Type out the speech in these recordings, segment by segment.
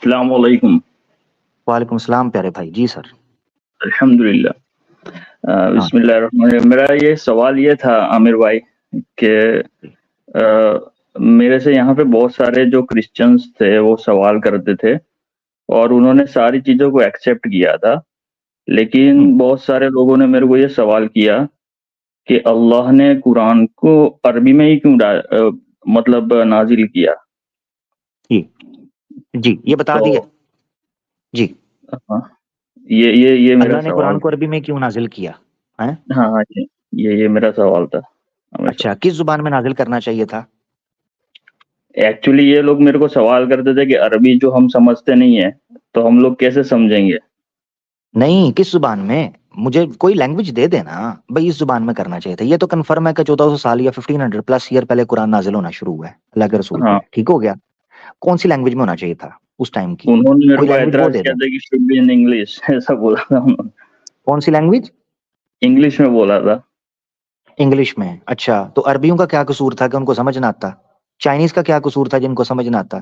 السلام علیکم۔ وعلیکم السلام پیارے بھائی، جی سر۔ الحمدللہ۔ بسم اللہ الرحمن الرحیم۔ میرا یہ سوال یہ تھا عامر بھائی کہ میرے سے یہاں پہ بہت سارے جو کرسچنز تھے وہ سوال کرتے تھے اور انہوں نے ساری چیزوں کو ایکسیپٹ کیا تھا، لیکن بہت سارے لوگوں نے میرے کو یہ سوال کیا کہ اللہ نے قرآن کو عربی میں ہی کیوں مطلب نازل کیا؟ جی یہ بتا دیا جی۔ یہ میرا اللہ نے سوال قرآن کو عربی میں کیوں نازل کیا؟ ہاں یہ میرا سوال تھا۔ اچھا، کس زبان میں نازل کرنا چاہیے تھا؟ ایکچولی یہ لوگ میرے کو سوال کرتے تھے کہ عربی جو ہم سمجھتے نہیں ہیں تو ہم لوگ کیسے سمجھیں گے؟ نہیں، کس زبان میں؟ مجھے کوئی لینگویج دے دینا بھائی، اس زبان میں کرنا چاہیے تھا۔ یہ تو کنفرم ہے کہ 1400 سال یا 1500 پلس ایئر پہلے قرآن نازل ہونا شروع ہوا ہے اللہ کے رسول پہ، ٹھیک ہو گیا۔ کون سی لینگویج میں ہونا چاہیے تھا اس ٹائم کی؟ انہوں نے میرے کوئی کو لینگویج وہ اعتراض دے کیا دیں۔ تھا کہ should be in English ایسا بولا تھا انہوں نے۔ کون سی لینگویج؟ انگلش میں بولا تھا۔ انگلش میں؟ اچھا، تو عربیوں کا کیا قصور تھا کہ ان کو سمجھ نہ آتا؟ چائنیز کا کیا قصور تھا جن کو سمجھ نہ آتا؟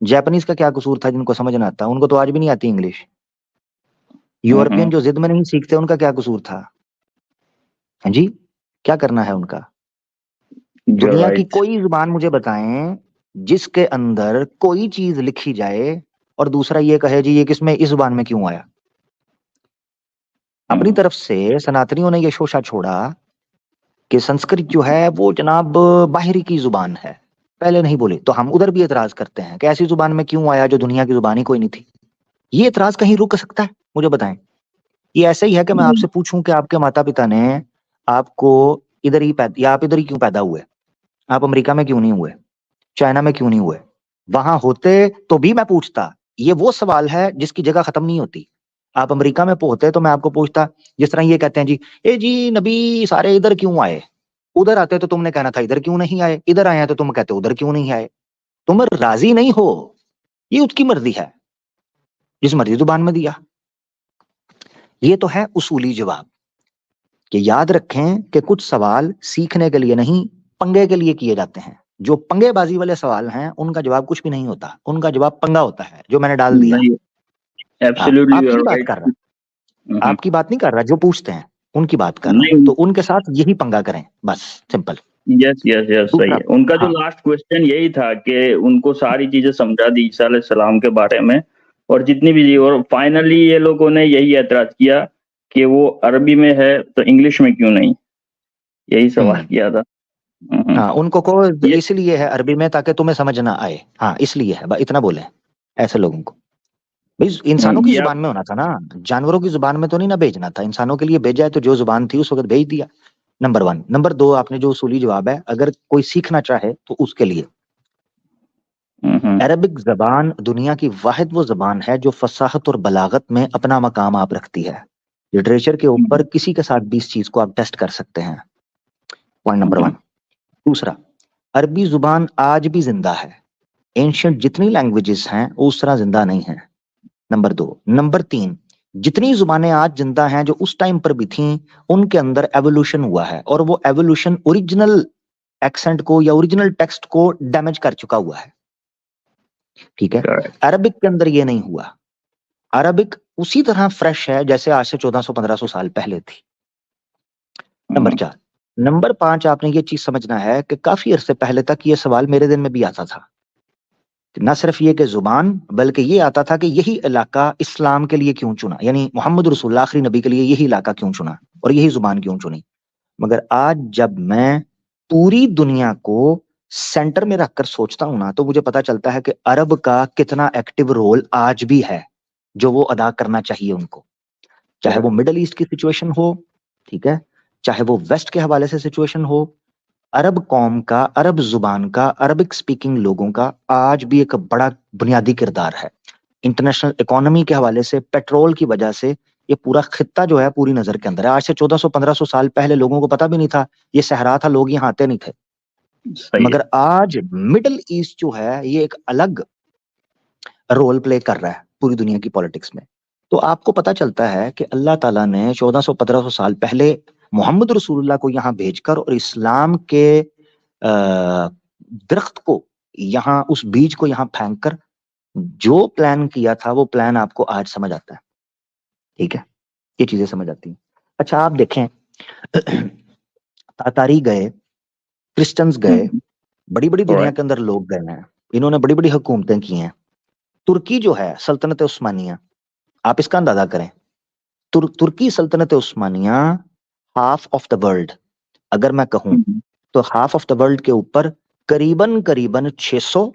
جاپنیز کا کیا قصور تھا جن کو سمجھ نہ آتا؟ ان کو تو آج بھی نہیں آتی انگلش۔ یورپین جو ضد میں نہیں سیکھتے ان کا کیا قصور تھا؟ ہاں جی، کیا کرنا ہے ان کا؟ دنیا کی کوئی زبان مجھے بتائیں جس کے اندر کوئی چیز لکھی جائے اور دوسرا یہ کہے جی یہ کس میں، اس زبان میں کیوں آیا؟ اپنی طرف سے سناتنیوں نے یہ شوشہ چھوڑا کہ سنسکرت جو ہے وہ جناب باہری کی زبان ہے، پہلے نہیں بولی، تو ہم ادھر بھی اعتراض کرتے ہیں کہ ایسی زبان میں کیوں آیا جو دنیا کی زبان ہی کوئی نہیں تھی۔ یہ اعتراض کہیں رک سکتا ہے؟ مجھے بتائیں۔ یہ ایسا ہی ہے کہ میں آپ سے پوچھوں کہ آپ کے ماتا پتا نے آپ کو ادھر ہی یا آپ ادھر ہی کیوں پیدا ہوئے؟ آپ امریکہ میں کیوں نہیں ہوئے؟ چائنا میں کیوں نہیں ہوئے؟ وہاں ہوتے تو بھی میں پوچھتا۔ یہ وہ سوال ہے جس کی جگہ ختم نہیں ہوتی۔ آپ امریکہ میں ہوتے تو میں آپ کو پوچھتا، جس طرح یہ کہتے ہیں جی اے جی نبی سارے ادھر کیوں آئے؟ ادھر آتے تو تم نے کہنا تھا ادھر کیوں نہیں آئے، ادھر آئے ہیں تو تم کہتے ادھر کیوں نہیں آئے۔ تم راضی نہیں ہو، یہ اس کی مرضی ہے، جس مرضی زبان میں دیا۔ یہ تو ہے اصولی جواب کہ یاد رکھیں کہ کچھ سوال سیکھنے کے لیے نہیں پنگے کے لیے کیے جاتے ہیں۔ جو پنگے بازی والے سوال ہیں ان کا جواب کچھ بھی نہیں ہوتا، ان کا جواب پنگا ہوتا ہے جو میں نے ڈال دیا۔ آپ کی بات کر رہا، آپ کی بات نہیں کر رہا، جو پوچھتے ہیں ان کی بات کر رہا ہوں، تو ان کے ساتھ یہی پنگا کریں بس، سمپل۔ یس صحیح ہے۔ ان کا جو لاسٹ کوسچن یہی تھا کہ ان کو ساری چیزیں سمجھا دی عیسیٰ علیہ السلام کے بارے میں اور جتنی بھی، اور فائنلی یہ لوگوں نے یہی اعتراض کیا کہ وہ عربی میں ہے تو انگلش میں کیوں نہیں، یہی سوال کیا تھا۔ ہاں، ان کو اس لیے ہے عربی میں تاکہ تمہیں سمجھ نہ آئے، ہاں اس لیے ہے، اتنا بولے ایسے لوگوں کو۔ بھائی انسانوں کی زبان میں ہونا تھا نا، جانوروں کی زبان میں تو نہیں نہ بھیجنا تھا، انسانوں کے لیے بھیجا ہے تو جو زبان تھی اس وقت بھیج دیا۔ نمبر 1۔ نمبر 2، آپ نے جو اصولی جواب ہے، اگر کوئی سیکھنا چاہے تو اس کے لیے عربک زبان دنیا کی واحد وہ زبان ہے جو فصاحت اور بلاغت میں اپنا مقام آپ رکھتی ہے۔ لٹریچر کے اوپر کسی کے ساتھ بھی اس چیز کو آپ ٹیسٹ کر سکتے ہیں، پوائنٹ نمبر 1۔ دوسرا، عربی زبان آج بھی زندہ ہے، اینشنٹ جتنی لینگویجز ہیں وہ اس طرح زندہ نہیں ہیں۔ نمبر 2۔ نمبر 3، جتنی زبانیں آج زندہ ہیں جو اس ٹائم پر بھی تھیں ان کے اندر ایوولوشن ہوا ہے، اور وہ ایوولوشن اوریجنل ایکسنٹ کو یا اوریجنل ٹیکسٹ کو ڈیمیج کر چکا ہوا ہے، ٹھیک ہے۔ عربک کے اندر یہ نہیں ہوا، عربک اسی طرح فریش ہے جیسے آج سے 1400-1500 سال پہلے تھی۔ نمبر 4۔ نمبر 5، آپ نے یہ چیز سمجھنا ہے کہ کافی عرصے پہلے تک یہ سوال میرے دن میں بھی آتا تھا، نہ صرف یہ کہ زبان، بلکہ یہ آتا تھا کہ یہی علاقہ اسلام کے لیے کیوں چنا، یعنی محمد رسول اللہ آخری نبی کے لیے یہی علاقہ کیوں چنا اور یہی زبان کیوں چنی۔ مگر آج جب میں پوری دنیا کو سینٹر میں رکھ کر سوچتا ہوں نا، تو مجھے پتا چلتا ہے کہ عرب کا کتنا ایکٹیو رول آج بھی ہے جو وہ ادا کرنا چاہیے ان کو، چاہے وہ مڈل ایسٹ کی سچویشن ہو، ٹھیک ہے، چاہے وہ ویسٹ کے حوالے سے سچویشن ہو۔ عرب قوم کا، عرب زبان کا، عربک سپیکنگ لوگوں کا آج بھی ایک بڑا بنیادی کردار ہے۔ انٹرنیشنل اکانومی کے حوالے سے پیٹرول کی وجہ سے یہ پورا خطہ جو ہے پوری نظر کے اندر ہے۔ آج سے 1400-1500 سال پہلے لوگوں کو پتا بھی نہیں تھا، یہ صحرا تھا، لوگ یہاں آتے نہیں تھے۔ مگر آج مڈل ایسٹ جو ہے یہ ایک الگ رول پلے کر رہا ہے پوری دنیا کی پالیٹکس میں۔ تو آپ کو پتا چلتا ہے کہ اللہ تعالیٰ نے 1400-1500 سال پہلے محمد رسول اللہ کو یہاں بھیج کر اور اسلام کے درخت کو یہاں، اس بیج کو یہاں پھینک کر جو پلان کیا تھا وہ پلان آپ کو آج سمجھ آتا ہے. ٹھیک ہے, یہ چیزیں سمجھ آتی ہیں. اچھا آپ دیکھیں, تاتاری گئے, کرسچنز گئے, بڑی بڑی دنیا کے اندر لوگ گئے ہیں, انہوں نے بڑی بڑی حکومتیں کی ہیں. ترکی جو ہے سلطنت عثمانیہ, آپ اس کا اندازہ کریں, ترکی سلطنت عثمانیہ ہاف آف دا ورلڈ اگر میں کہوں تو ہاف آف دا ورلڈ کے اوپر قریباً 600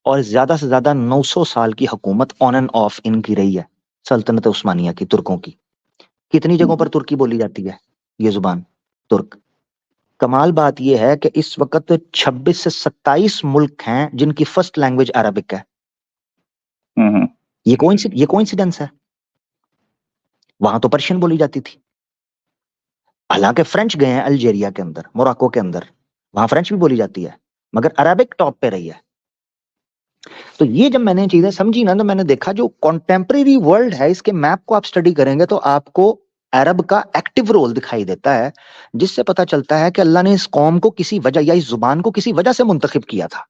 اور زیادہ سے زیادہ 900 سال کی حکومت آن اینڈ آف ان کی رہی ہے, سلطنت عثمانیہ کی, ترکوں کی. کتنی جگہوں پر ترکی بولی جاتی ہے, یہ زبان ترک. کمال بات یہ ہے کہ اس وقت 26 سے 27 ملک ہیں جن کی فرسٹ لینگویج عربک ہے. یہ کوئنسیڈنس ہے؟ وہاں تو پرشین بولی جاتی تھی. حالانکہ فرینچ گئے ہیں الجیریا کے اندر, موراکو کے اندر, وہاں فرینچ بھی بولی جاتی ہے, مگر عربک ٹاپ پہ رہی ہے. تو یہ جب میں نے چیزیں سمجھی نا, تو میں نے دیکھا جو کنٹمپریری ورلڈ ہے اس کے میپ کو آپ سٹڈی کریں گے تو آپ کو عرب کا ایکٹیو رول دکھائی دیتا ہے, جس سے پتا چلتا ہے کہ اللہ نے اس قوم کو کسی وجہ یا اس زبان کو کسی وجہ سے منتخب کیا تھا.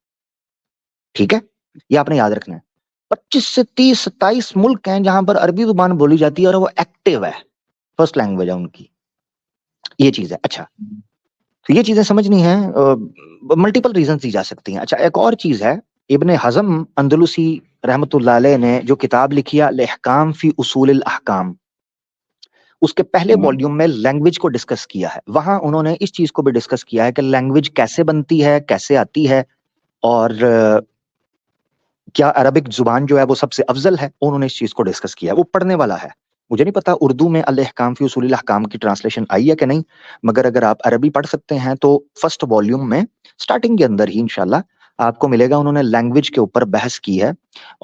ٹھیک ہے, یہ آپ نے یاد رکھنا ہے. 25 سے 30 27 ملک ہیں جہاں پر عربی زبان بولی جاتی ہے اور وہ ایکٹیو ہے, فرسٹ لینگویج ہے ان کی. یہ چیز ہے. اچھا تو یہ چیزیں سمجھنی ہے, ملٹیپل ریزنز دی جا سکتی ہیں. اچھا ایک اور چیز ہے, ابن حزم اندلسی رحمت اللہ علیہ نے جو کتاب لکھی ہے الاحکام فی اصول الاحکام, اس کے پہلے والیوم میں لینگویج کو ڈسکس کیا ہے. وہاں انہوں نے اس چیز کو بھی ڈسکس کیا ہے کہ لینگویج کیسے بنتی ہے, کیسے آتی ہے, اور کیا عربک زبان جو ہے وہ سب سے افضل ہے. انہوں نے اس چیز کو ڈسکس کیا ہے, وہ پڑھنے والا ہے. مجھے نہیں پتا اردو میں الاحکام فی اصول الاحکام کی ٹرانسلیشن آئی ہے کہ نہیں, مگر اگر آپ عربی پڑھ سکتے ہیں تو فرسٹ والیوم میں سٹارٹنگ کے اندر ہی انشاءاللہ آپ کو ملے گا. انہوں نے لینگویج کے اوپر بحث کی ہے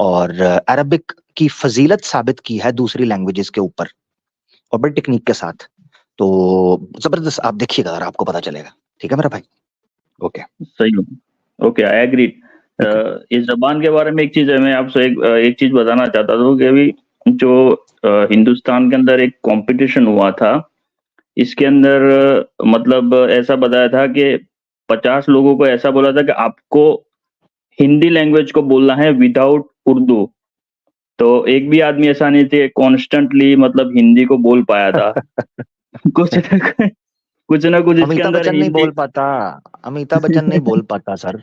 اور عربک کی فضیلت ثابت کی ہے دوسری لینگویجز کے اوپر, اور بڑی ٹیکنیک کے ساتھ. تو زبردست, آپ دیکھیے گا اگر آپ کو پتا چلے گا. ٹھیک ہے میرا بھائی, اوکے صحیح. Okay, I agree. اس زبان کے بارے میں ایک چیز ہے, میں آپ سے ایک چیز بتانا چاہتا تھا کہ ابھی جو ہندوستان کے اندر ایک کمپٹیشن ہوا تھا, اس کے اندر مطلب ایسا بتایا تھا کہ 50 لوگوں کو ایسا بولا تھا کہ آپ کو ہندی لینگویج کو بولنا ہے وداؤٹ اردو. تو ایک بھی آدمی ایسا نہیں تھے کانسٹنٹلی مطلب ہندی کو بول پایا تھا. کچھ نہ کچھ اس کے امیتابھ اندر بچن نہیں ہندی. بول پاتا, امیتابھ بچن نہیں بول پاتا سر.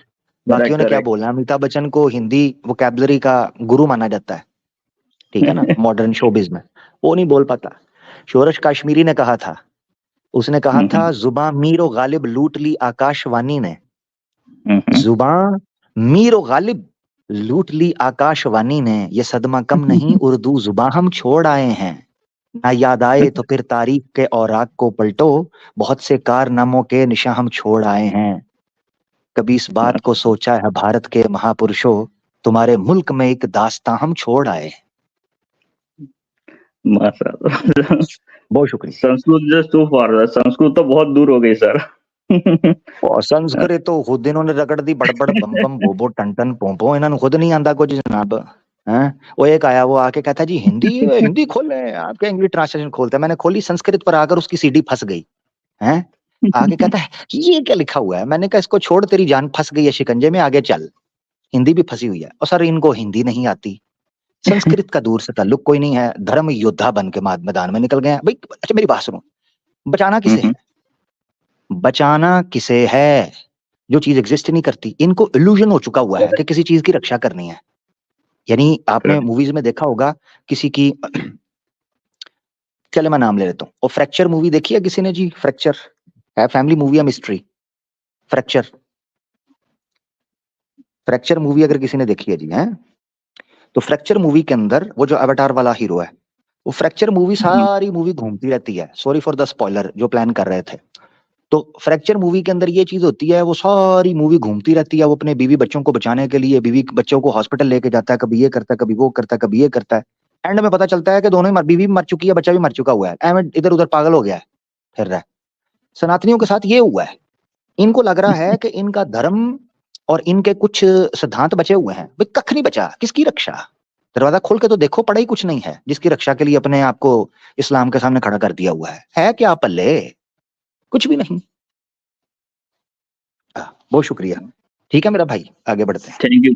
باقیوں نے کیا کریکٹ. بولنا, امیتابھ بچن کو ہندی ووکیبلری کا گرو مانا جاتا ہے. ٹھیک ہے نا, ماڈرن شوبز میں وہ نہیں بول پاتا. شورش کاشمیری نے کہا تھا, اس نے کہا تھا زباں میر و غالب لوٹ لی آکاش وانی نے, زباں میر و غالب لوٹ لی آکاش وانی نے, یہ صدمہ کم نہیں اردو زباں ہم چھوڑ آئے ہیں. نہ یاد آئے تو پھر تاریخ کے اوراق کو پلٹو, بہت سے کارناموں کے نشاں ہم چھوڑ آئے ہیں. کبھی اس بات کو سوچا ہے بھارت کے مہاپرشوں, تمہارے ملک میں ایک داستاں ہم چھوڑ آئے. بہت شکریہ. سنسکرت تو بہت دور ہو گئی سر. اور سنسکرت تو خود انہوں نے رگڑ دی, بڑ بڑ بم بم بوبو ٹن ٹن پومپو, انہوں نے خود نہیں آندا کچھ جناب. وہ ایک آیا, وہ آ کے کہتا جی ہندی کھول لیں, آپ کے انگلش ٹرانسلیشن کھولتے ہیں. میں نے کھولی, سنسکرت پر آ کر اس کی سی ڈی پھنس گئی. آگے کہتا ہے یہ کیا لکھا ہوا ہے. میں نے کہا اس کو چھوڑ, تیری جان پھنس گئی ہے شکنجے میں, آگے چل. ہندی بھی پھنسی ہوئی ہے. اور سر ان کو ہندی نہیں آتی, سنسکرت کا دور سے تعلق کوئی نہیں ہے, دھرم یودھا بن کے میدان میں نکل گئے ہیں. بھائی اچھا میری بات سنو, بچانا کسے ہے, بچانا کسے ہے؟ جو چیز ایگزسٹ نہیں کرتی. ان کو الوژن ہو چکا ہوا ہے کہ کسی چیز کی رکشا کرنی ہے. یعنی آپ نے موویز میں دیکھا ہوگا کسی کی, چلے میں نام لے لیتا ہوں, اور فریکچر مووی دیکھی ہے کسی نے جی؟ فریکچر ہے فیملی مووی ہے, مسٹری. فریکچر مووی اگر کسی نے دیکھی ہے جی, ہیں تو فریکچر مووی کے اندر وہ جو اواتار والا ہیرو ہے, وہ فریکچر مووی ساری مووی گھومتی رہتی ہے. سوری فار دا اسپوائلر جو پلان کر رہے تھے. تو فریکچر مووی کے اندر یہ چیز ہوتی ہے, وہ ساری مووی گھومتی رہتی ہے. وہ اپنے بیوی بچوں کو بچانے کے لیے بیوی بچوں کو ہاسپٹل لے کے جاتا ہے, کبھی یہ کرتا ہے, کبھی وہ کرتا ہے, کبھی یہ کرتا ہے. اینڈ میں پتا چلتا ہے کہ دونوں بیوی بھی مر چکی ہے, بچہ بھی مر چکا ہوا ہے. ادھر ادھر پاگل ہو گیا ہے, پھر رہا. سناتنیوں کے ساتھ یہ ہوا ہے. ان کو لگ رہا ہے کہ ان کا دھرم اور ان کے کچھ سدھانت بچے ہوئے ہیں. بھئی ککھ نہیں بچا, کس کی رکشا؟ دروازہ کھول کے تو دیکھو, پڑا ہی کچھ نہیں ہے جس کی رکشا کے لیے اپنے آپ کو اسلام کے سامنے کھڑا کر دیا ہوا ہے کیا پلے؟ کچھ بھی نہیں. بہت شکریہ. ٹھیک ہے میرا بھائی, آگے بڑھتے ہیں. Thank you.